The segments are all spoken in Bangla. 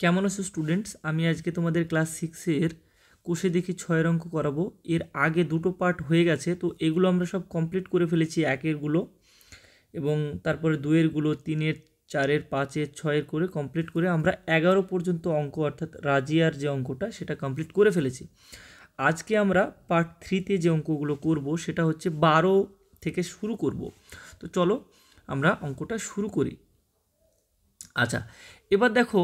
কেমন আছো স্টুডেন্টস? আমি আজকে তোমাদের ক্লাস 6-এর কোষে দেখি 6-এর অঙ্ক করাবো। এর আগে দুটো পার্ট হয়ে গেছে, তো এগুলো আমরা সব কমপ্লিট করে ফেলেছি, 1-এরগুলো এবং তারপরে 2-এরগুলো, 3-এর, 4-এর, 5-এর, 6-এর করে কমপ্লিট করে আমরা 11 পর্যন্ত অঙ্ক অর্থাৎ রাজিয়ার যে অঙ্কটা সেটা কমপ্লিট করে ফেলেছি। আজকে আমরা পার্ট 3-তে যে অঙ্কগুলো করব সেটা হচ্ছে 12 থেকে শুরু করব। তো চলো আমরা অঙ্কটা শুরু করি। আচ্ছা, এবার দেখো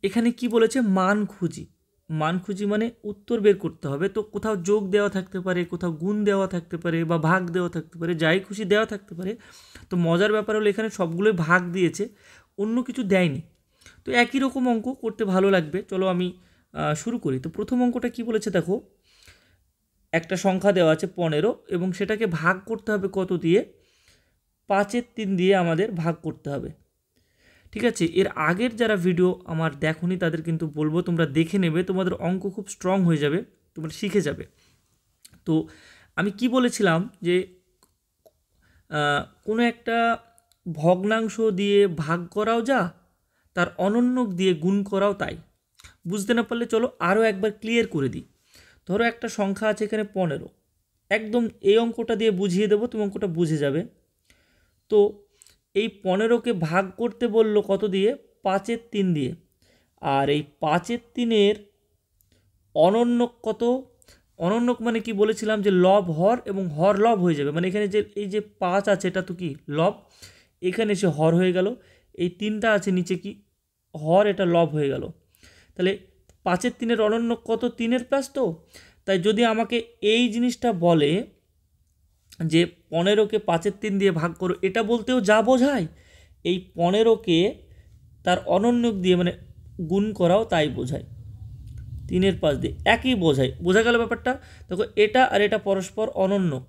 এখানে কি বলেছে, মান খুঁজি। মান খুঁজি মানে উত্তর বের করতে হবে। তো কোথাও যোগ দেওয়া থাকতে পারে, কোথাও গুণ দেওয়া থাকতে পারে, বা ভাগ দেওয়া থাকতে পারে, যাই খুশি দেওয়া থাকতে পারে। তো মজার ব্যাপার হলো এখানে সবগুলোই ভাগ দিয়েছে, অন্য কিছু দেয়নি। তো একই রকম অঙ্ক করতে ভালো লাগবে। চলো আমি শুরু করি। তো প্রথম অঙ্কটা কি বলেছে দেখো, একটা সংখ্যা দেওয়া আছে 15 এবং সেটাকে ভাগ করতে হবে কত দিয়ে? 5-এর 3 দিয়ে আমাদের ভাগ করতে হবে। ঠিক আছে, এর আগের যারা ভিডিও আমার দেখোনি তাদের কিন্তু বলবো তোমরা দেখে নেবে, তোমাদের অঙ্ক খুব স্ট্রং হয়ে যাবে, তোমরা শিখে যাবে। তো আমি কি বলেছিলাম যে কোনো একটা ভগ্নাংশ দিয়ে ভাগ করাও যা, তার অনন্যক দিয়ে গুণ করাও তাই। বুঝতে না পারলে চলো আরও একবার ক্লিয়ার করে দিই। ধরো একটা সংখ্যা আছে এখানে 15, একদম এই অঙ্কটা দিয়ে বুঝিয়ে দেবো, তুমি অঙ্কটা বুঝে যাবে। তো এই 15কে ভাগ করতে বললো কত দিয়ে? 5-এর 3 দিয়ে। আর এই 5-এর 3-এর অনন্যক কত? অনন্যক মানে কি বলেছিলাম যে লব হর এবং হর লব হয়ে যাবে। মানে এখানে যে এই যে 5 আছে এটা তো কি লব, এখানে এসে হর হয়ে গেল। এই 3টা আছে নিচে কি হর, এটা লব হয়ে গেল। তাহলে 5-এর 3-এর অনন্যক কত? 3-এর প্লাস। তো তাই যদি আমাকে এই জিনিসটা বলে যে 15কে 5-এর 3 দিয়ে ভাগ করো, এটা বলতেও যা বোঝায়, এই 15কে তার অনন্যক দিয়ে মানে গুণ করাও তাই বোঝায়। 3-এর 5 দিয়ে একই বোঝায়। বোঝা গেল ব্যাপারটা? দেখো এটা আর এটা পরস্পর অনন্যক,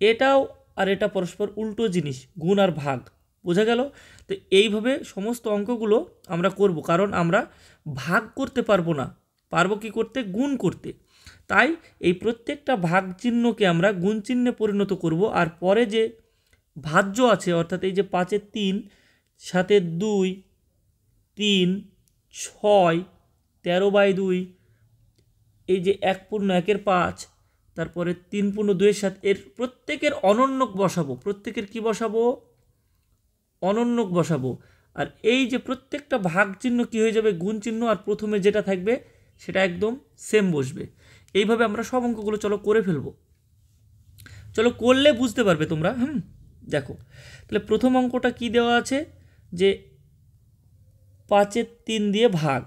এটাও আর এটা পরস্পর উল্টো জিনিস, গুণ আর ভাগ। বোঝা গেল? তো এইভাবে সমস্ত অঙ্কগুলো আমরা করব, কারণ আমরা ভাগ করতে পারবো না, পারবো কি করতে? গুণ করতে। তাই এই প্রত্যেকটা ভাগ চিহ্নকে আমরা গুণ চিহ্নে পরিণত করব। আর পরে যে ভাজ্য আছে অর্থাৎ এই যে 5-এর 3, 7-এর 2, 3, 6, 13/2, এই যে 1/1-এর 5, তারপরে 3/2-এর 7, এর প্রত্যেকের অনন্যক বসাবো। প্রত্যেকের কি বসাবো? অনন্যক বসাবো। আর এই যে প্রত্যেকটা ভাগ চিহ্ন কি হয়ে যাবে? গুণ চিহ্ন। আর প্রথমে যেটা থাকবে সেটা একদম সেম বসবে। এইভাবে আমরা সব অঙ্কগুলো চলো করে ফেলবো। চলো করলে বুঝতে পারবে তোমরা। দেখো তাহলে প্রথম অঙ্কটা কি দেওয়া আছে যে 5-এর 3 দিয়ে ভাগ।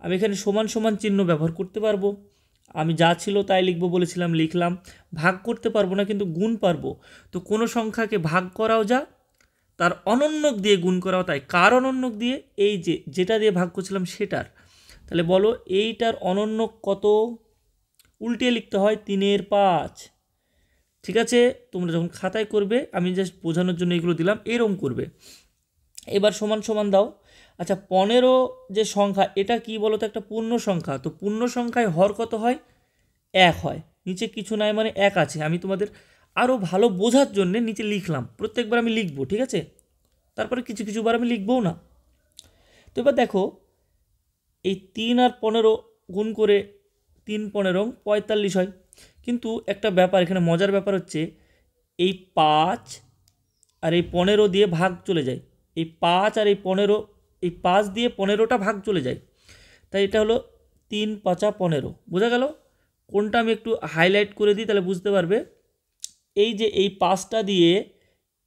আমি এখানে সমান সমান চিহ্ন ব্যবহার করতে পারবো, আমি যা ছিল তাই লিখবো বলেছিলাম, লিখলাম। ভাগ করতে পারবো না কিন্তু গুণ পারবো। তো কোনো সংখ্যাকে ভাগ করাও যা, তার অনন্যক দিয়ে গুণ করাও তাই। কার অনন্যক দিয়ে? এই যে যেটা দিয়ে ভাগ করছিলাম সেটার। তাহলে বলো এইটার অনন্যক কত? উল্টে লিখতে হয় 3-এর 5। ঠিক আছে, তোমরা যখন খাতায় করবে, আমি জাস্ট বোঝানোর জন্য এগুলো দিলাম, এরকম করবে। এবার সমান সমান দাও। আচ্ছা 15 যে সংখ্যা, এটা কি বলো তো? একটা পূর্ণ সংখ্যা। তো পূর্ণ সংখ্যায় হর কত হয়? 1 হয়। নিচে কিছু নাই মানে 1 আছে। আমি তোমাদের আরও ভালো বোঝার জন্যে নিচে লিখলাম, প্রত্যেকবার আমি লিখবো, ঠিক আছে? তারপরে কিছু কিছুবার আমি লিখবও না। তো এবার দেখো এই 3 আর 15 গুণ করে 3 15 45 হয়। কিন্তু একটা ব্যাপার এখানে, মজার ব্যাপার হচ্ছে এই 5 আর এই 15 দিয়ে ভাগ চলে যায়। এই 5 আর এই 15, এই 5 দিয়ে 15টা ভাগ চলে যায়। তাই এটা হলো 3 5 15। বোঝা গেল? কোনটা আমি একটু হাইলাইট করে দিই তাহলে বুঝতে পারবে। এই যে এই 5টা দিয়ে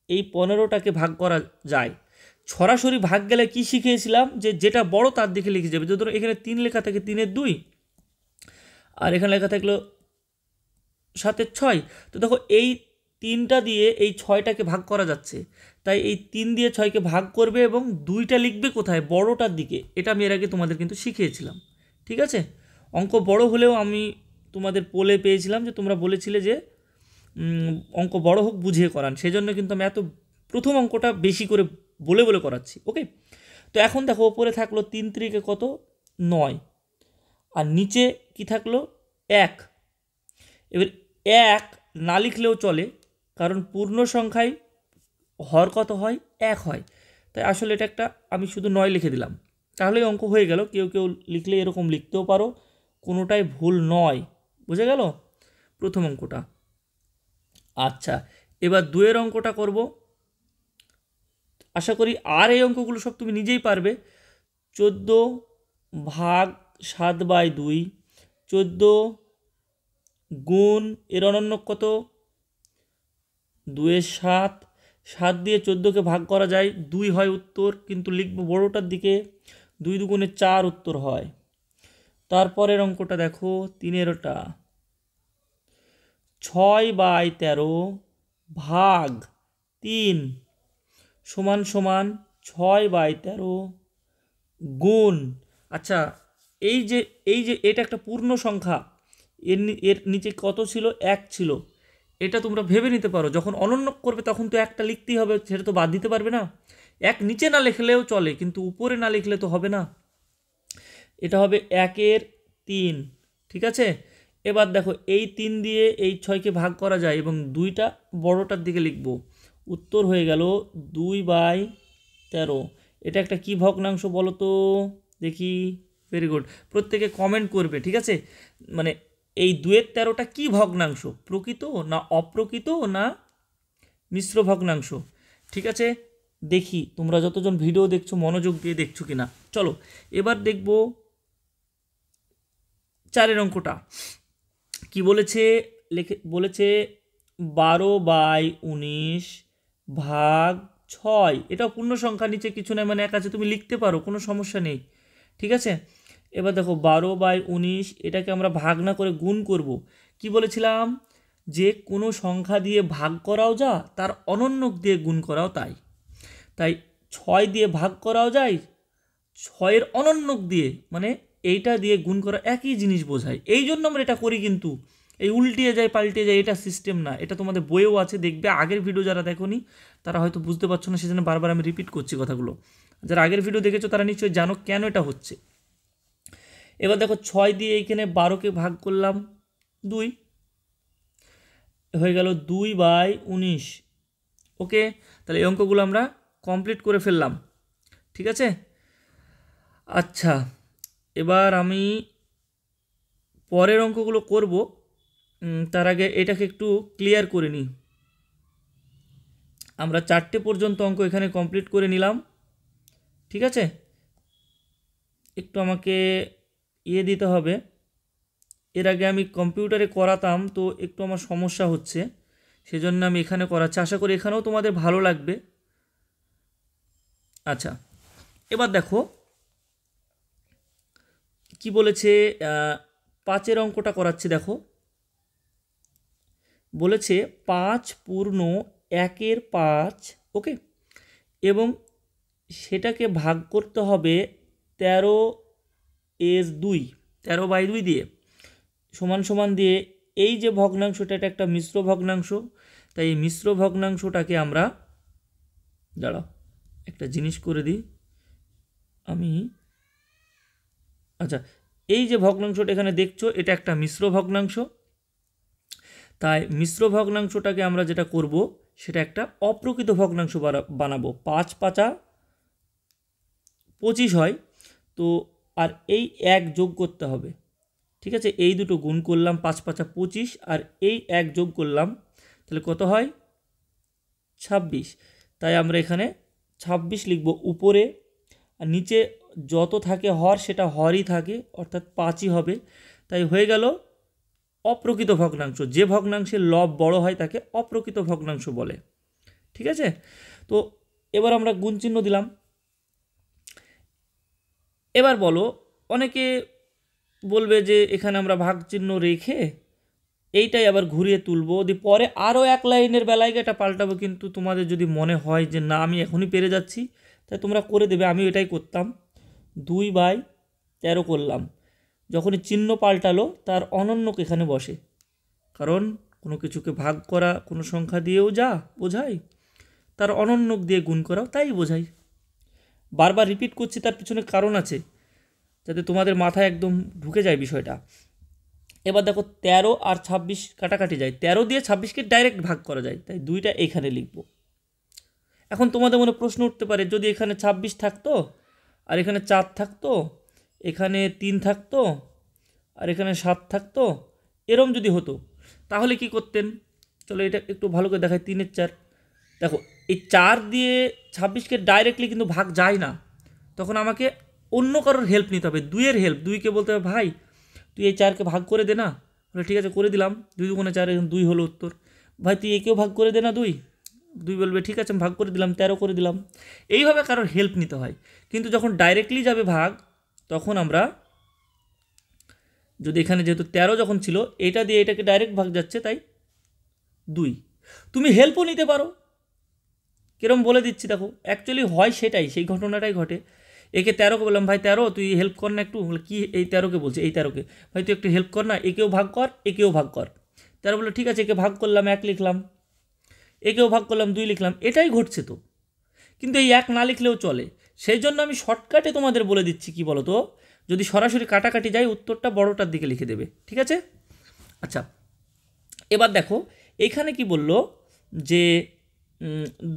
এই 15টাকে ভাগ করা যায়। সরাসরি ভাগ গেলে কি শিখিয়েছিলাম যে যেটা বড় তার দিকে লিখে যাবে। ধরো এখানে 3 লেখা থাকে, 3-এর 2, আর এখানে লেখা থাকলো 7-এর 6। তো দেখো এই 3টা দিয়ে এই 6টাকে ভাগ করা যাচ্ছে, তাই এই 3 দিয়ে 6কে ভাগ করবে এবং 2টা লিখবে কোথায়? বড়টার দিকে। এটা আমি এর আগে তোমাদের কিন্তু শিখিয়েছিলাম, ঠিক আছে? অঙ্ক বড় হলেও আমি তোমাদের পোলে পেয়েছিলাম যে তোমরা বলেছিলে যে অঙ্ক বড় হোক বুঝিয়ে করান, সেজন্য কিন্তু আমি এত প্রথম অঙ্কটা বেশি করে বলে বলে করাচ্ছি। ওকে, তো এখন দেখো ওপরে থাকলো 3 3 কত? 9, আর নিচে কি থাকলো? 1। এবার 1 না লিখলেও চলে, কারণ পূর্ণ সংখ্যায় হর কত হয়? 1 হয়। তাই আসলে এটা একটা, আমি শুধু 9 লিখে দিলাম। তাহলেই অঙ্ক হয়ে গেল। কেউ কেউ লিখলে এরকম লিখতেও পারো, কোনোটাই ভুল নয়। বুঝে গেল প্রথম অঙ্কটা। আচ্ছা, এবার 2-এর অঙ্কটা করব। আশা করি আর এই অঙ্কগুলো সব তুমি নিজেই পারবে। 14 ভাগ 7/2, 14 গুণ এর অনন্যক কত, 2 7, 7 দিয়ে 14কে ভাগ করা যায়, 2 হয় উত্তর, কিন্তু লিখবো বড়টার দিকে, 2 দুগুণে 4 উত্তর হয়। তারপরের অঙ্কটা দেখো 3-এরটা, 6/13 ভাগ 3 সমান সমান 6/13 গুণ, আচ্ছা এই যে এটা একটা পূর্ণ সংখ্যা, এর নিচে কত ছিল, 1 ছিল। এটা তোমরা ভেবে নিতে পারো, যখন অনন্য করবে তখন তো একটা লিখতেই হবে, সেটা তো বাদ দিতে পারবে না। 1 নিচে না লিখলেও চলে, কিন্তু উপরে না লিখলে তো হবে না। এটা হবে 1/3, ঠিক আছে। এবার দেখো এই 3 দিয়ে এই 6কে ভাগ করা যায় এবং 2টা বড়টার দিকে লিখব, উত্তর হয়ে গেল 2/13। এটা একটা কি ভগ্নাংশ বলো তো দেখি? ভেরি গুড, প্রত্যেকে কমেন্ট করবে, ঠিক আছে। মানে এই 2/13টা কি ভগ্নাংশ, প্রকৃত না অপ্রকৃত না মিশ্র ভগ্নাংশ? ঠিক আছে, দেখি তোমরা যতজন ভিডিও দেখছো মনোযোগ দিয়ে দেখছো কিনা। চলো এবার দেখব 4-এর অঙ্কটা কি বলেছে। বলেছে 12/19 ভাগ 6। এটাও পূর্ণ সংখ্যা, নিচে কিছু নেই, মানে 1 আছে, তুমি লিখতে পারো, কোনো সমস্যা নেই, ঠিক আছে। এবার দেখো 12/19, এটাকে আমরা ভাগ না করে গুণ করব। কি বলেছিলাম, যে কোনো সংখ্যা দিয়ে ভাগ করাও যা, তার অনন্যক দিয়ে গুণ করাও তাই। তাই 6 দিয়ে ভাগ করাও যায়, 6-এর অনন্যক দিয়ে, মানে এইটা দিয়ে গুণ করা একই জিনিস বোঝায়, এই জন্য আমরা এটা করি। কিন্তু এই উল্টিয়ে যায় পাল্টে যায় এটা সিস্টেম না, এটা তোমাদের বইয়েও আছে, দেখবে। আগের ভিডিও যারা দেখোনি তারা হয়তো বুঝতে পারছো না, সেজন্য বারবার আমি রিপিট করছি কথাগুলো। যারা আগের ভিডিও দেখেছো তারা নিশ্চয়ই জানো কেন এটা হচ্ছে। এবার দেখো 6 দিয়ে এইখানে 12কে ভাগ করলাম, 2 হয়ে গেল 2/19। ওকে, তাহলে এই অঙ্কগুলো আমরা কমপ্লিট করে ফেললাম, ঠিক আছে। আচ্ছা, এবার আমি পরের অঙ্কগুলো করব, তার আগে এটাকে একটু ক্লিয়ার করে নিই। আমরা 4টে পর্যন্ত অঙ্ক এখানে কমপ্লিট করে নিলাম, ঠিক আছে। একটু আমাকে দিতে হবে, এর আগে আমি কম্পিউটারে করাতাম তো একটু আমার সমস্যা হচ্ছে, সেজন্য আমি এখানে করাচ্ছি। আশা করি এখানেও তোমাদের ভালো লাগবে। আচ্ছা, এবার দেখো কি বলেছে, 5-এর অঙ্কটা করাচ্ছি। দেখো বলেছে 5 পূর্ণ 1/5, ওকে, এবং সেটাকে ভাগ করতে হবে 13/2, 13/2 দিয়ে, সমান সমান দিয়ে, এই যে ভগ্নাংশটা এটা একটা মিশ্র ভগ্নাংশ। তাই এই মিশ্র ভগ্নাংশটাকে আমরা, দাঁড়াও একটা জিনিস করে দিই আমি। আচ্ছা, এই যে ভগ্নাংশটা এখানে দেখছো এটা একটা মিশ্র ভগ্নাংশ। তাই মিশ্র ভগ্নাংশটাকে আমরা যেটা করব সেটা একটা অপ্রকৃত ভগ্নাংশ বানাবো। 5 5 25 হয়, তো আর এই 1 যোগ করতে হবে, ঠিক আছে। এই দুটো গুণ করলাম, 5 5 25, আর এই 1 যোগ করলাম, তাহলে কত হয়, 26। তাই আমরা এখানে 26 লিখব উপরে, আর নিচে যত থাকে হর সেটা হরই থাকে, অর্থাৎ 5ই হবে। তাই হয়ে গেল অপ্রকৃত ভগ্নাংশ। যে ভগ্নাংশের লব বড় হয় তাকে অপ্রকৃত ভগ্নাংশ বলে, ঠিক আছে। তো এবার আমরা গুণ চিহ্ন দিলাম। এবার বলো, অনেকে বলবে যে এখানে আমরা ভাগ চিহ্ন রেখে এইটাই আবার ঘুরিয়ে তুলবো, দিয়ে পরে আরও 1 লাইনের বেলায় এটা পাল্টাবো। কিন্তু তোমাদের যদি মনে হয় যে না আমি এখনই পেরে যাচ্ছি, তাই তোমরা করে দেবে। আমি এটাই করতাম, 2/13 করলাম। যখনই চিহ্ন পাল্টালো তার অনন্যক এখানে বসে, কারণ কোনো কিছুকে ভাগ করা কোনো সংখ্যা দিয়েও যা বোঝায়, তার অনন্যক দিয়ে গুণ করাও তাই বোঝায়। বারবার রিপিট করছি, তার পিছনে কারণ আছে, যাতে তোমাদের মাথায় একদম ঢুকে যায় বিষয়টা। এবার দেখো 13 আর 26 কাটাকাটি যায়, 13 দিয়ে 26কে ডাইরেক্ট ভাগ করা যায়, তাই 2টা এখানে লিখব। এখন তোমাদের মনে প্রশ্ন উঠতে পারে, যদি এখানে 26 থাকতো আর এখানে 4 থাকতো, এখানে 3 থাকতো, আর এখানে 7 থাকতো, এরম যদি হতো তাহলে কি করতেন? চলো এটা একটু ভালো করে দেখাই। 3 এর 4, দেখো এই 4 দিয়ে 26কে ডাইরেক্টলি কিন্তু ভাগ যায় না, তখন আমাকে অন্য কারোর হেল্প নিতে হবে, 2 এর হেল্প। 2কে বলতে হবে ভাই তুই এই 4কে ভাগ করে দে না, বলে ঠিক আছে করে দিলাম, 2 দুগুণে 4, এখন 2 হলো উত্তর। ভাই তুই একেও ভাগ করে দে না 2, 2 বলবে ঠিক আছে আমি ভাগ করে দিলাম, 13 করে দিলাম। এইভাবে কারোর হেল্প নিতে হয়। কিন্তু যখন ডাইরেক্টলি যাবে ভাগ, তখন আমরা যদি এখানে যেহেতু 13 যখন ছিল, এটা দিয়ে এটাকে ডাইরেক্ট ভাগ যাচ্ছে, তাই 2। তুমি হেল্পও নিতে পারো, কিরম বলে দিচ্ছি দেখো, অ্যাকচুয়ালি হয় সেটাই, সেই ঘটনাটাই ঘটে। একে 13কে বললাম ভাই 13 তুই হেল্প কর না একটু, বলে কি? এই 13কে বলছে, এই 13কে, ভাই তুই একটু হেল্প কর না, একেও ভাগ কর একেও ভাগ কর। 13 বললো ঠিক আছে, একে ভাগ করলাম 1 লিখলাম, একেও ভাগ করলাম 2 লিখলাম, এটাই ঘটছে তো। কিন্তু এই 1 না লিখলেও চলে, সেই জন্য আমি শর্টকাটে তোমাদের বলে দিচ্ছি কি বলো তো, যদি সরাসরি কাটাকাটি যায় উত্তরটা বড়টার দিকে লিখে দেবে, ঠিক আছে? আচ্ছা, এবার দেখো এইখানে কি বলল যে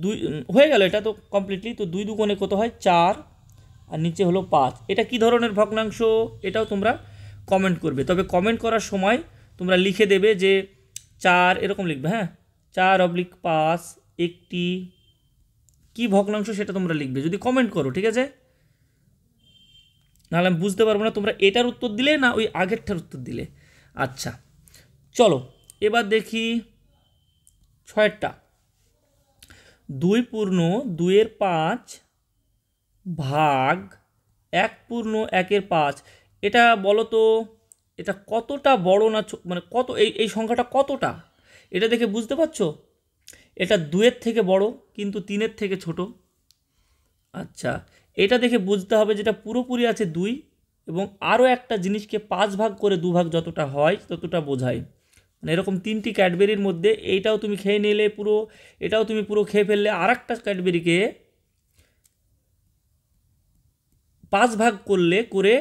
2 হয়ে গেল, এটা তো কমপ্লিটলি। তো 2 দুগুণে কত হয়? 4, আর নিচে হলো 5। এটা কি ধরনের ভগ্নাংশ, এটাও তোমরা কমেন্ট করবে। তবে কমেন্ট করার সময় তোমরা লিখে দেবে যে 4 এরকম লিখবে, হ্যাঁ, 4/5 একটি কি ভগ্নাংশ সেটা তোমরা লিখবে যদি কমেন্ট করো, ঠিক আছে? নাহলে আমি বুঝতে পারবো না তোমরা এটার উত্তর দিলে না ওই আগেরটার উত্তর দিলে। আচ্ছা চলো এবার দেখি 6টা। 2/2 ভাগ 1/1 এটা বলো তো, এটা কতটা বড় না মানে কত, এই সংখ্যাটা কতটা, এটা দেখে বুঝতে পারছো? এটা 2-এর থেকে বড় কিন্তু 3-এর থেকে ছোট। আচ্ছা, এটা দেখে বুঝতে হবে যেটা পুরোপুরি আছে 2, এবং আরও একটা জিনিসকে 5 ভাগ করে 2 ভাগ যতটা হয় ততটা বোঝায়। মানে এরকম 3টি ক্যাডবেরির মধ্যে এইটাও তুমি খেয়ে নিলে পুরো, এটাও তুমি পুরো খেয়ে ফেললে, আর একটা ক্যাডবেরিকে 5 ভাগ করলে করে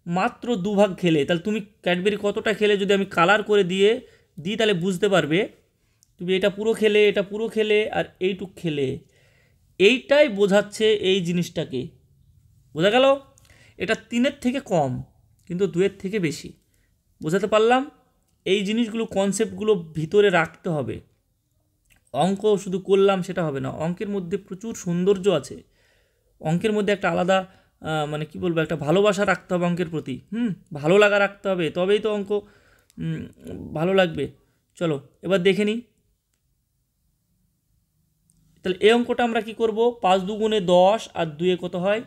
মাত্র 2 ভাগ খেলে, তাহলে তুমি ক্যাডবেরি কতটা খেলে যদি আমি কালার করে দিই তাহলে বুঝতে পারবে। তুমি এটা পুরো খেলে, এটা পুরো খেলে, আর এইটুক খেলে, এইটাই বোঝাচ্ছে এই জিনিসটাকে। বোঝা গেল? এটা 3-এর থেকে কম কিন্তু 2-এর থেকে বেশি। বোঝাতে পারলাম? এই জিনিসগুলো, কনসেপ্টগুলো ভিতরে রাখতে হবে। অঙ্ক শুধু করলাম সেটা হবে না, অঙ্কের মধ্যে প্রচুর সৌন্দর্য আছে। অঙ্কের মধ্যে একটা আলাদা মানে কি বলবো, একটা ভালোবাসা রাখতে হবে অঙ্কের প্রতি, ভালো লাগা রাখতে হবে, তবেই তো অঙ্ক ভালো লাগবে। চলো এবার দেখে নিই। তাহলে এই অঙ্কটা আমরা কি করব? 5 দুগুণে 10 আর 2-এ কত হয়?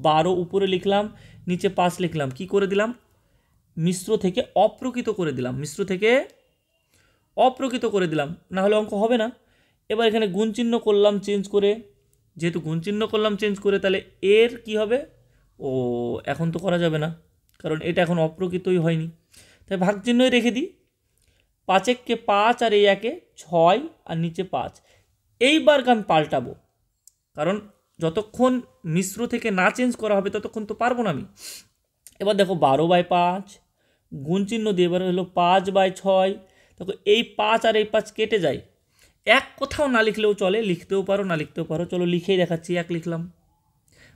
12 উপরে লিখলাম, নিচে 5 লিখলাম, কি করে দিলাম? মিশ্র থেকে অপ্রকৃত করে দিলাম, মিশ্র থেকে অপ্রকৃত করে দিলাম, না হলে অঙ্ক হবে না। এবার এখানে গুণ চিহ্ন করলাম চেঞ্জ করে, যেহেতু গুণ চিহ্ন করলাম চেঞ্জ করে, তাহলে এর কি হবে? ও এখন তো করা যাবে না, কারণ এটা এখন অপ্রকৃতই হয়নি, তাই ভাগ চিহ্নই রেখে দিই। 5-একে 5 আর এই 1-এ 6 আর নিচে 5। এইবারকে আমি পাল্টাবো, কারণ যতক্ষণ মিশ্র থেকে না চেঞ্জ করা হবে ততক্ষণ তো পারবো না আমি। এবার দেখো 12/5 গুণ চিহ্ন দিয়ে, এবার হলো 5/6। দেখো এই 5 আর এই 5 কেটে যায়, এক কোথাও না লিখলেও চলে, লিখতেও পারো না লিখতেও পারো। চলো লিখেই দেখাচ্ছি, 1 লিখলাম,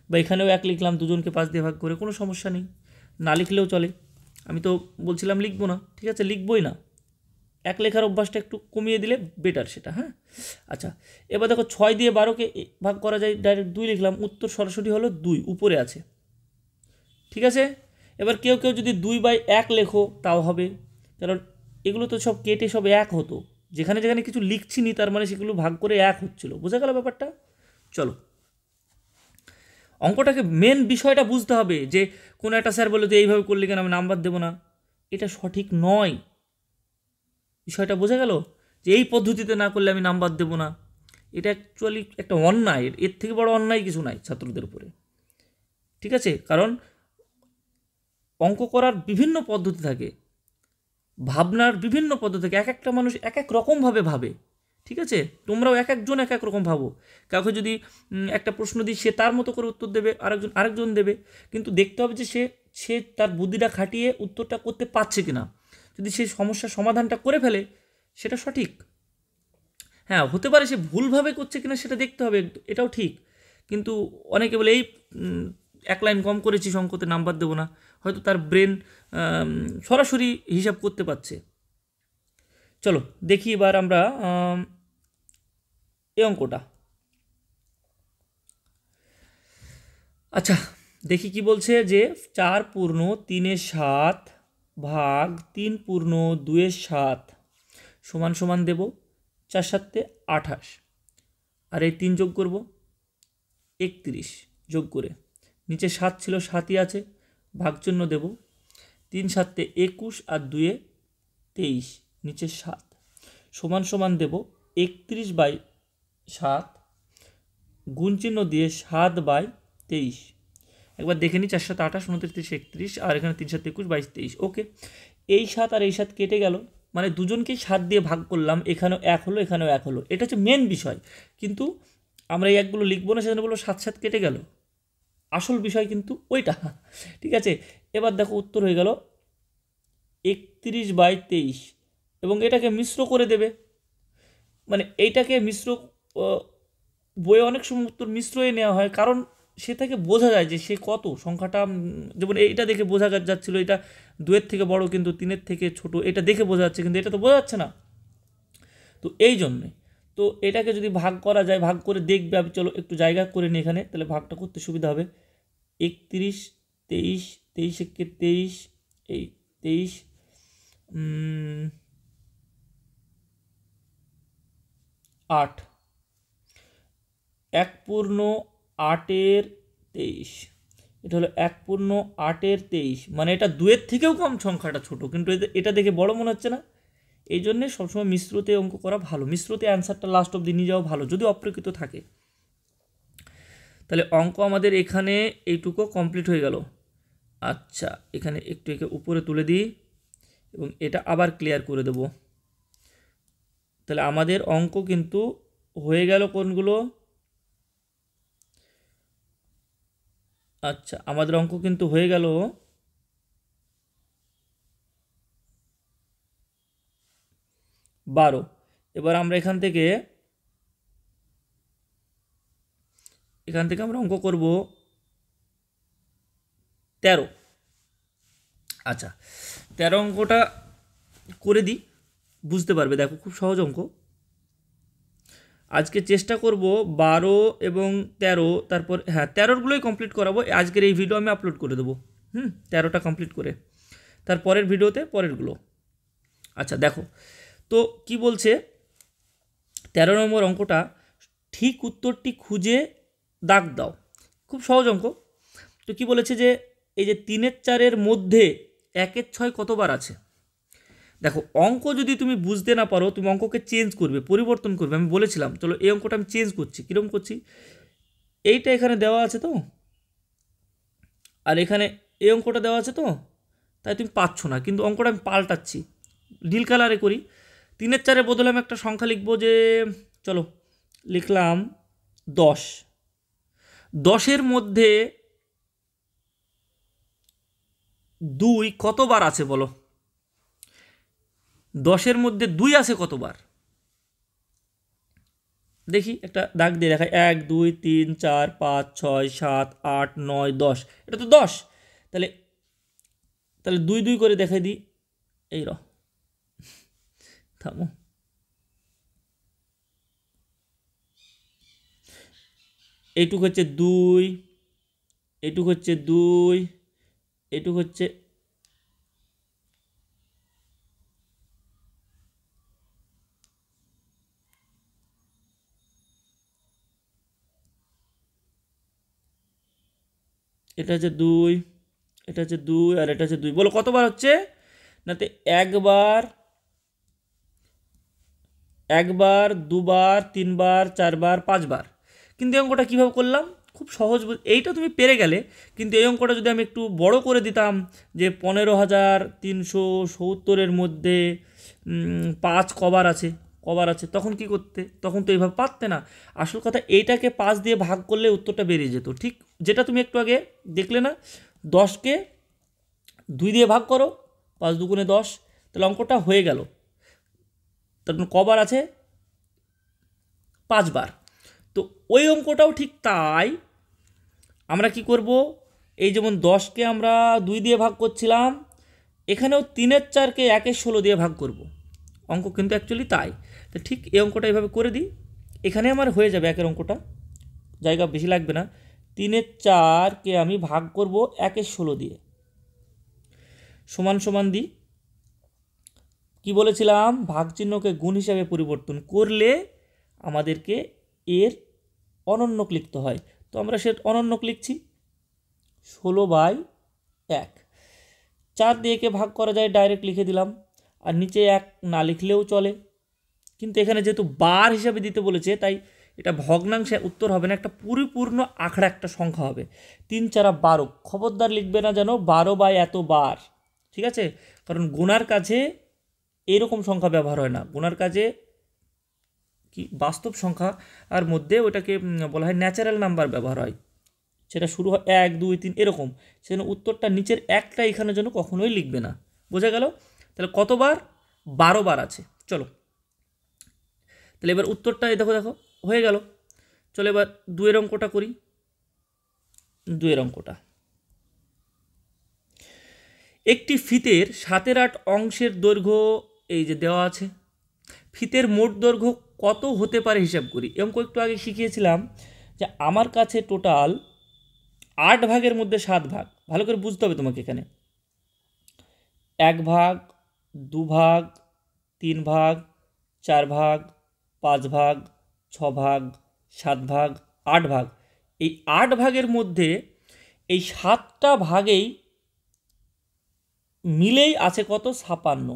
বা এখানেও 1 লিখলাম, দুজনকে 5 দিয়ে ভাগ করে, কোনো সমস্যা নেই, না লিখলেও চলে। আমি তো বলছিলাম লিখবো না, ঠিক আছে লিখবই না, 1 লেখার অভ্যাসটা একটু কমিয়ে দিলে বেটার সেটা, হ্যাঁ। আচ্ছা এবার দেখো 6 দিয়ে 12কে ভাগ করা যায়, ডাইরেক্ট 2 লিখলাম, উত্তর সরাসরি হলো 2, উপরে আছে, ঠিক আছে। এবার কেউ কেউ যদি 2/1 লেখো তাও হবে, কারণ এগুলো তো সব কেটে সব 1 হতো, যেখানে যেখানে কিছু লিখছি নি তার মানে সেগুলো ভাগ করে 1 হচ্ছিল। বোঝা গেল ব্যাপারটা? চলো অঙ্কটাকে মেন বিষয়টা বুঝতে হবে, যে কোনো একটা স্যার বলে তো এইভাবে করলে কেন আমি নাম্বার দেবো না, এটা সঠিক নয়। বিষয়টা বোঝা গেল, যে এই পদ্ধতিতে না করলে আমি নাম্বার দেবো না, এটা অ্যাকচুয়ালি একটা অন্যায়, এর থেকে বড় অন্যায় কিছু নাই ছাত্রদের উপরে, ঠিক আছে। কারণ অঙ্ক করার বিভিন্ন পদ্ধতি থাকে, ভাবনার বিভিন্ন পদ্ধতি থাকে, এক একটা মানুষ এক এক রকমভাবে ভাবে, ঠিক আছে। তোমরাও এক একজন এক এক রকম ভাবো। কাউকে যদি একটা প্রশ্ন দিই, সে তার মতো করে উত্তর দেবে, আরেকজন দেবে, কিন্তু দেখতে হবে যে সে তার বুদ্ধিটা খাটিয়ে উত্তরটা করতে পারছে কিনা। যদি সে সমস্যার সমাধানটা করে ফেলে সেটা সঠিক, হ্যাঁ হতে পারে সে ভুলভাবে করছে কিনা সেটা দেখতে হবে, এটাও ঠিক। কিন্তু অনেকে বলে এই এক লাইন কম করেছি সংখ্যাতে নাম্বার দেবো না, হয়তো তার ব্রেন সরাসরি হিসাব করতে পারছে। চলো দেখি এবার আমরা এই অঙ্কটা। আচ্ছা দেখি কি বলছে, যে 4 পূর্ণ 3/7 ভাগ 3 পূর্ণ 2/7 সমান সমান দেব 4 7 28, আর এই 3 যোগ করব 31 যোগ করে, নিচে 7 ছিল 7ই আছে, ভাগ চিহ্ন দেব, 3 7 21 আর 2 23, নিচে 7 সমান সমান দেব 31/7 গুণ চিহ্ন দিয়ে 7/23। একবার দেখে নিই, 4 7 28 29 31, আর এখানে 3 7 21 22 23। ওকে, এই 7 আর এই 7 কেটে গেল, মানে দুজনকেই 7 দিয়ে ভাগ করলাম, এখানেও 1 হলো এখানেও 1 হলো, এটা হচ্ছে মেন বিষয়। কিন্তু আমরা এই একগুলো লিখবো না, সেজন্য বলবো 7 7 কেটে গেল, আসল বিষয় কিন্তু ওইটা। ঠিক আছে, এবার দেখো উত্তর হয়ে গেল 31/23, এবং এটাকে মিশ্র করে দেবে, মানে এইটাকে মিশ্র, বইয়ে অনেক সময় উত্তর মিশ্রই নেওয়া হয়, কারণ সে থেকে বোঝা যায় যে সে কত সংখ্যাটা, যেমন এইটা দেখে বোঝা যাচ্ছিল এটা 2-এর থেকে বড় কিন্তু 3-এর থেকে ছোট, এটা দেখে বোঝা যাচ্ছে কিন্তু এটা তো বোঝা যাচ্ছে না, তো এই জন্যে। তো এটাকে যদি ভাগ করা যায়, ভাগ করে দেখবে, আমি চলো একটু জায়গা করে নিই এখানে, তাহলে ভাগটা করতে সুবিধা হবে। 31 23 23 একে 23, এই 23 8, 1 পূর্ণ 8-এর 23, এটা হলো 1 পূর্ণ 8-এর 23, মানে এটা 2-এর থেকেও কম, সংখ্যাটা ছোট, কিন্তু এটা দেখে বড় মনে হচ্ছে না। এই জন্যে সবসময় মিশ্রতে অঙ্ক করা ভালো, মিশ্রতে অ্যান্সারটা লাস্ট অবধি নিয়ে যাওয়া ভালো, যদি অপ্রকৃত থাকে। তাহলে অঙ্ক আমাদের এখানে এইটুকু কমপ্লিট হয়ে গেল। আচ্ছা এখানে একটু একে উপরে তুলে দিই এবং এটা আবার ক্লিয়ার করে দেব। তাহলে আমাদের অঙ্ক কিন্তু হয়ে গেল কোনগুলো, আচ্ছা আমাদের অঙ্ক কিন্তু হয়ে গেল 12। এবার আমরা এখান থেকে আমরা অঙ্ক করব 13। আচ্ছা 13 অঙ্কটা করে দিই, বুঝতে পারবে, দেখো খুব সহজ অঙ্ক। আজকে চেষ্টা করব 12 এবং 13, তারপর হ্যাঁ 13গুলোই কমপ্লিট করাবো, আজকের এই ভিডিও আমি আপলোড করে দেবো। 13টা কমপ্লিট করে তারপরের ভিডিওতে পরেরগুলো। আচ্ছা দেখো তো কি বলছে, 13 নম্বর অঙ্কটা, ঠিক উত্তরটি খুঁজে দাগ দাও। খুব সহজ অঙ্ক। তো কি বলেছে, যে এই যে 3-এর 4-এর মধ্যে 1-এর 6 কতবার আছে। দেখো অঙ্ক যদি তুমি বুঝতে না পারো, তুমি অঙ্ককে চেঞ্জ করবে, পরিবর্তন করবে। আমি বলেছিলাম চলো এই অঙ্কটা আমি চেঞ্জ করছি। কীরকম করছি, এইটা এখানে দেওয়া আছে তো, আর এখানে এই অঙ্কটা দেওয়া আছে তো, তাই তুমি পাচ্ছ না, কিন্তু অঙ্কটা আমি পাল্টাচ্ছি, নীল কালারে করি। 3-এর 4-এর বদলে আমি একটা সংখ্যা লিখবো, যে চলো লিখলাম 10। 10-এর মধ্যে 2 কতবার আছে বলো। 10-এর মধ্যে 2 আছে কতবার, দেখি একটা দাগ দিয়ে দেখায়, 1 2 3 4 5 6 7 8 9 10, এটা তো 10। তাহলে 2 2 করে দেখাই দিই, এই থামো, এইটুক হচ্ছে 2, এইটুক হচ্ছে 2, এইটুক হচ্ছে, এটা হচ্ছে 2, এটা হচ্ছে 2, আর এটা হচ্ছে 2, বলো কতবার হচ্ছে নাতে, একবার, দুবার, 3বার, 4বার, 5বার। কিন্তু এই অঙ্কটা কীভাবে করলাম, খুব সহজ, এইটা তুমি পেরে গেলে। কিন্তু এই অঙ্কটা যদি আমি একটু বড় করে দিতাম, যে 15,370-এর মধ্যে 5 কবার আছে, তখন কি করতে, তখন তো এইভাবে পারতে না। আসল কথা এইটাকে 5 দিয়ে ভাগ করলে উত্তরটা বেরিয়ে যেত, ঠিক যেটা তুমি একটু আগে দেখলে না। 10কে 2 দিয়ে ভাগ করো, 5 2 10, তাহলে অঙ্কটা হয়ে গেল। তখন কবার আছে, 5বার। তো ওই অঙ্কটাও ঠিক তাই, আমরা কি করব, এই যেমন 10কে আমরা 2 দিয়ে ভাগ করছিলাম, এখানেও 3-এর 4কে 1-এর 16 দিয়ে ভাগ করব। অঙ্ক কিন্তু অ্যাকচুয়ালি তাই। তো ঠিক এই অঙ্কটা এইভাবে করে দিই, এখানে আমার হয়ে যাবে একের অঙ্কটা, জায়গা বেশি লাগবে না। 3-এর 4কে আমি ভাগ করব 1-এর 16 দিয়ে, সমান সমান দিই। কি বলেছিলাম, ভাগ চিহ্নকে গুণ হিসাবে পরিবর্তন করলে আমাদেরকে এর অনন্যক লিখতে হয়। তো আমরা সে অনন্যক লিখছি 16/1। 4 দিয়ে কে ভাগ করা যায়, ডাইরেক্ট লিখে দিলাম, আর নিচে 1 না লিখলেও চলে। কিন্তু এখানে যেহেতু বার হিসাবে দিতে বলেছে, তাই এটা ভগ্নাংশে উত্তর হবে না, একটা পরিপূর্ণ আখড়া একটা সংখ্যা হবে। 3×4 = 12। খবরদার লিখবে না যেন 12/এত বার, ঠিক আছে? কারণ গুণার কাজে এরকম সংখ্যা ব্যবহার হয় না। গুণার কাজে কি বাস্তব সংখ্যা আর মধ্যে ওটাকে বলা হয় ন্যাচারাল নাম্বার ব্যবহার হয়, সেটা শুরু হয় 1, 2, 3 এরকম। সেজন্য উত্তরটা নিচের একটা এখানে যেন কখনোই লিখবে না। বোঝা গেল? তাহলে কতবার? 12 বার আছে। চলো তাহলে এবার উত্তরটা দেখো দেখো হয়ে গেল। চলো এবার 2-এর অঙ্কটা করি। 2-এর অঙ্কটা, একটি ফিতের 7/8 অংশের দৈর্ঘ্য এই যে দেওয়া আছে। ফিতের মোট দৈর্ঘ্য কত হতে পারে হিসাব করি। এই অঙ্ক একটু আগে শিখিয়েছিলাম যে আমার কাছে টোটাল 8 ভাগের মধ্যে 7 ভাগ। ভালো করে বুঝতে হবে তোমাকে, এখানে 1 ভাগ, 2 ভাগ, 3 ভাগ, 4 ভাগ, 5 ভাগ, 6 ভাগ, 7 ভাগ, 8 ভাগ। এই 8 ভাগের মধ্যে এই 7টা ভাগেই মিলেই আছে কত? 56।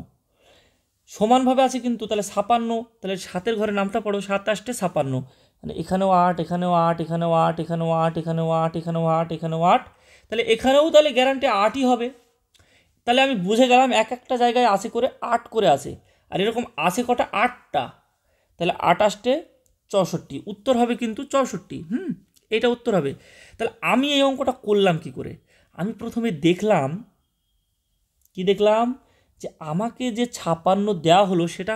সমানভাবে আছে কিন্তু, তাহলে 56, তাহলে 7-এর ঘরে নামটা পড়ো, 7 8 56, মানে এখানেও 8, এখানেও 8, এখানেও 8, এখানেও 8, এখানেও 8, এখানেও 8, এখানেও 8, তাহলে এখানেও তাহলে গ্যারান্টি 8ই হবে। তাহলে আমি বুঝে গেলাম এক একটা জায়গায় আছে করে 8 করে আছে, আর এরকম আছে কটা? 8টা। তাহলে 8 8 64, উত্তর হবে কিন্তু 64। এটা উত্তর হবে। তাহলে আমি এই অঙ্কটা করলাম কি করে? আমি প্রথমে দেখলাম, কি দেখলাম, যে আমাকে যে 56 দেওয়া হলো সেটা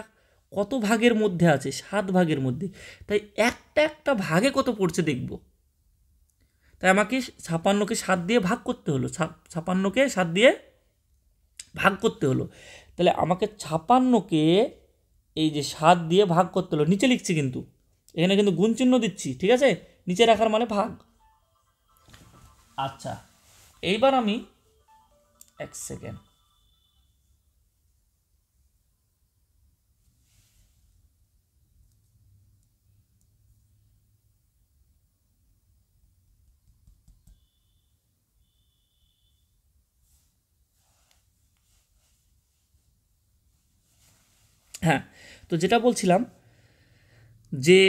কত ভাগের মধ্যে আছে? 7 ভাগের মধ্যে। তাই একটা একটা ভাগে কত পড়ছে দেখব। তাই আমাকে 56কে 7 দিয়ে ভাগ করতে হলো, 56কে 7 দিয়ে ভাগ করতে হলো। তাহলে আমাকে 56কে এই যে 7 দিয়ে ভাগ করতে হলো। নিচে লিখছি কিন্তু, এখানে কিন্তু গুণ চিহ্ন দিচ্ছি, ঠিক আছে? নিচে রাখার মানে ভাগ। আচ্ছা, এইবার আমি 1 সেকেন্ড, হ্যাঁ, তো যেটা বলছিলাম যে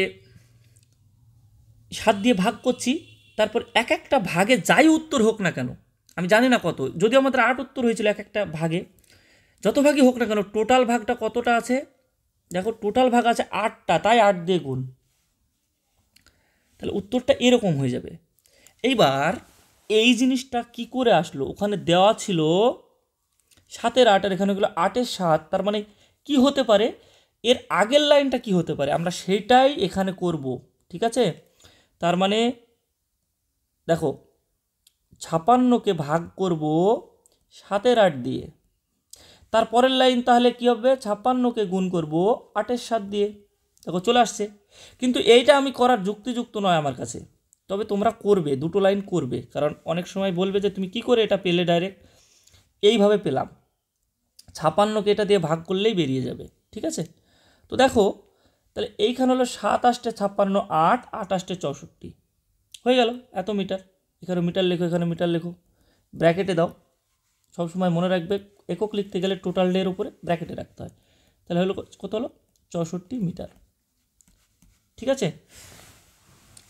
7 দিয়ে ভাগ করছি, তারপর এক একটা ভাগে যাই উত্তর হোক না কেন, আমি জানি না কত, যদিও আমাদের 8 উত্তর হয়েছিল এক একটা ভাগে, যত ভাগই হোক না কেন টোটাল ভাগটা কতটা আছে দেখো, টোটাল ভাগ আছে 8টা, তাই 8 দিয়ে গুণ, তাহলে উত্তরটা এরকম হয়ে যাবে। এইবার এই জিনিসটা কি করে আসলো? ওখানে দেওয়া ছিল 7-এর 8, আর এখানে হলো 8-এর 7, তার মানে কি হতে পারে? এর আগের লাইনটা কি হতে পারে, আমরা সেইটাই এখানে করব, ঠিক আছে? তার মানে দেখো 56কে ভাগ করব 7-এর 8 দিয়ে, তারপরের লাইন তাহলে কি হবে? 56কে গুণ করব 8-এর 7 দিয়ে। দেখো চলে আসছে। কিন্তু এইটা আমি করার যুক্তিযুক্ত নয় আমার কাছে, তবে তোমরা করবে, দুটো লাইন করবে, কারণ অনেক সময় বলবে যে তুমি কি করে এটা পেলে ডাইরেক্ট। এইভাবে পেলাম, 56কে এটা দিয়ে ভাগ করলেই বেরিয়ে যাবে, ঠিক আছে? তো দেখো তাহলে এইখানে হলো 7 8 56, 8 8 8 64 হয়ে গেল এত মিটার। এখানে মিটার লেখো, এখানে মিটার লেখো, ব্র্যাকেটে দাও। সবসময় মনে রাখবে একক লিখতে গেলে টোটাল ডের উপরে ব্র্যাকেটে রাখতে হয়। তাহলে হলো কত? হলো 64 মিটার, ঠিক আছে?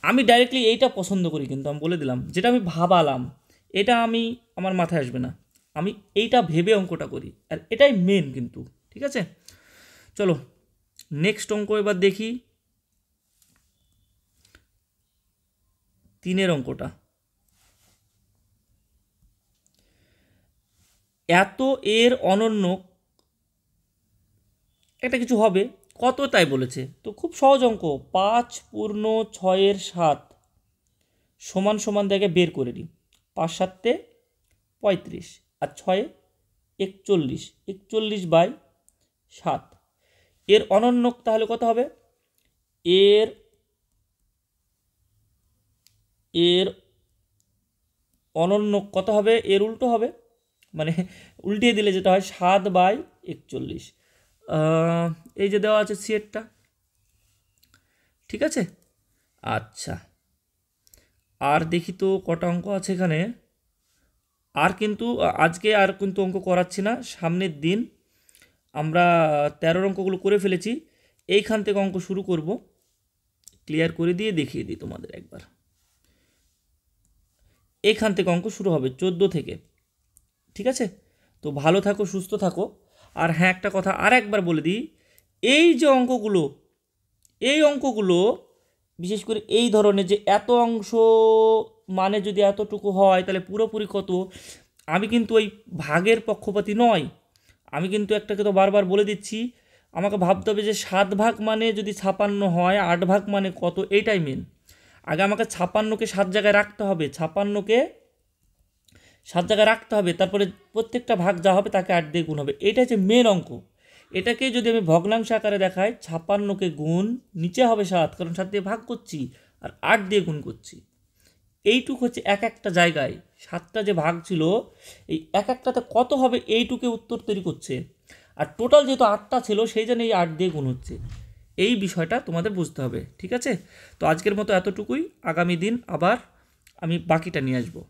আমি ডাইরেক্টলি এইটা পছন্দ করি, কিন্তু আমি বলে দিলাম, যেটা আমি ভাবালাম এটা আমি আমার মাথায় আসবে না, আমি এইটা ভেবে অঙ্কটা করি, আর এটাই মেন কিন্তু, ঠিক আছে? চলো নেক্সট অঙ্ক এবার দেখি, 3-এর অঙ্কটা। এত এর অনন্য একটা কিছু হবে কত, তাই বলেছে। তো খুব সহজ অঙ্ক, 5 পূর্ণ 6-এর 7 সমান সমান দেখে বের করে নিই। 5 7 35 আর 6 41, 41/7। এর অনন্যক তাহলে কত হবে? এর এর অনন্যক কত হবে? এর উল্টো হবে, মানে উল্টিয়ে দিলে যেটা হয় 7/41। এই যে দেওয়া আছে সিয়েরটা, ঠিক আছে। আচ্ছা, আর দেখি তো কটা অঙ্ক আছে এখানে। আর কিন্তু আজকে আর কিন্তু অঙ্ক করাচ্ছি না, সামনের দিন আমরা 13 অঙ্কগুলো করে ফেলেছি, এইখান থেকে অঙ্ক শুরু করব। ক্লিয়ার করে দিয়ে দেখিয়ে দিই তোমাদের একবার। এইখান থেকে অঙ্ক শুরু হবে 14 থেকে, ঠিক আছে। তো ভালো থাকো, সুস্থ থাকো। আর হ্যাঁ, একটা কথা আর একবার বলে দিই, এই যে অঙ্কগুলো, এই অঙ্কগুলো বিশেষ করে এই ধরনের যে এত অংশ মানে যদি এতটুকু হয় তাহলে পুরোপুরি কত, আমি কিন্তু ওই ভাগের পক্ষপাতী নয়। আমি কিন্তু একটাকে তো বারবার বলে দিচ্ছি, আমাকে ভাবতে হবে যে 7 ভাগ মানে যদি 56 হয়, 8 ভাগ মানে কত, এইটাই মেন। আগে আমাকে 56কে 7 জায়গায় রাখতে হবে, 56কে 7 জায়গায় রাখতে হবে, তারপরে প্রত্যেকটা ভাগ যা হবে তাকে 8 দিয়ে গুণ হবে, এটা হচ্ছে মেন অঙ্ক। এটাকে যদি আমি ভগ্নাংশ আকারে দেখাই, 56কে গুণ নিচে হবে 7, কারণ 7 দিয়ে ভাগ করছি, আর 8 দিয়ে গুণ করছি। এইটুক হচ্ছে এক একটা জায়গায় 7টা যে ভাগ ছিল, এই এক একটাতে কত হবে এইটুকে উত্তর তৈরি করছে। আর টোটাল যেহেতু 8টা ছিল, সেই জন্য এই 8 দিয়ে গুণ হচ্ছে। এই বিষয়টা তোমাদের বুঝতে হবে, ঠিক আছে। তো আজকের মতো এতটুকুই, আগামী দিন আবার আমি বাকিটা নিয়ে আসবো।